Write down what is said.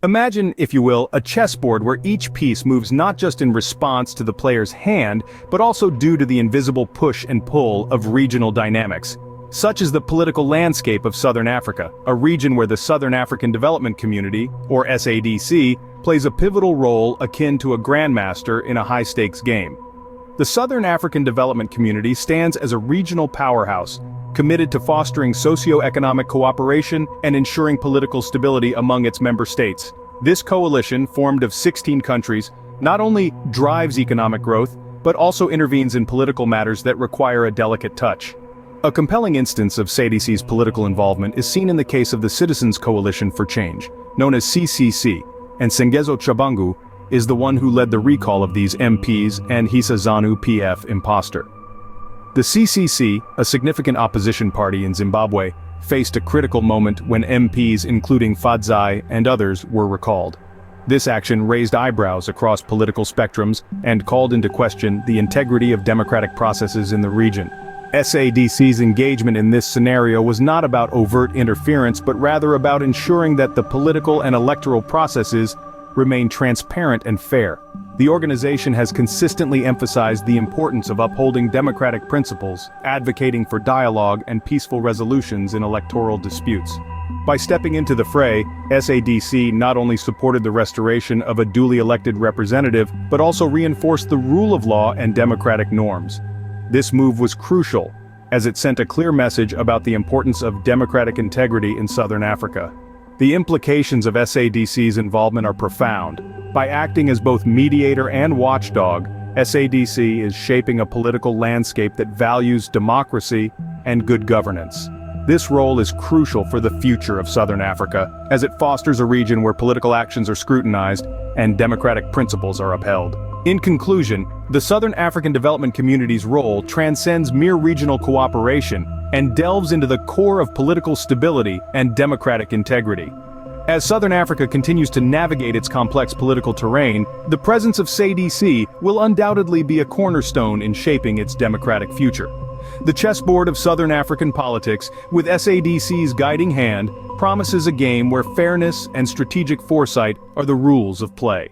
Imagine, if you will, a chessboard where each piece moves not just in response to the player's hand, but also due to the invisible push and pull of regional dynamics. Such is the political landscape of Southern Africa, a region where the Southern African Development Community, or SADC, plays a pivotal role akin to a grandmaster in a high-stakes game. The Southern African Development Community stands as a regional powerhouse, committed to fostering socio-economic cooperation and ensuring political stability among its member states. This coalition, formed of 16 countries, not only drives economic growth, but also intervenes in political matters that require a delicate touch. A compelling instance of SADC's political involvement is seen in the case of the Citizens Coalition for Change, known as CCC, and Sengezo Tshabangu is the one who led the recall of these MPs and Hisa ZANU-PF imposter. The CCC, a significant opposition party in Zimbabwe, faced a critical moment when MPs including Fadzai and others were recalled. This action raised eyebrows across political spectrums and called into question the integrity of democratic processes in the region. SADC's engagement in this scenario was not about overt interference but rather about ensuring that the political and electoral processes remain transparent and fair. The organization has consistently emphasized the importance of upholding democratic principles, advocating for dialogue and peaceful resolutions in electoral disputes. By stepping into the fray, SADC not only supported the restoration of a duly elected representative, but also reinforced the rule of law and democratic norms. This move was crucial, as it sent a clear message about the importance of democratic integrity in Southern Africa. The implications of SADC's involvement are profound. By acting as both mediator and watchdog, SADC is shaping a political landscape that values democracy and good governance. This role is crucial for the future of Southern Africa, as it fosters a region where political actions are scrutinized and democratic principles are upheld. In conclusion, the Southern African Development Community's role transcends mere regional cooperation and delves into the core of political stability and democratic integrity. As Southern Africa continues to navigate its complex political terrain, the presence of SADC will undoubtedly be a cornerstone in shaping its democratic future. The chessboard of Southern African politics, with SADC's guiding hand, promises a game where fairness and strategic foresight are the rules of play.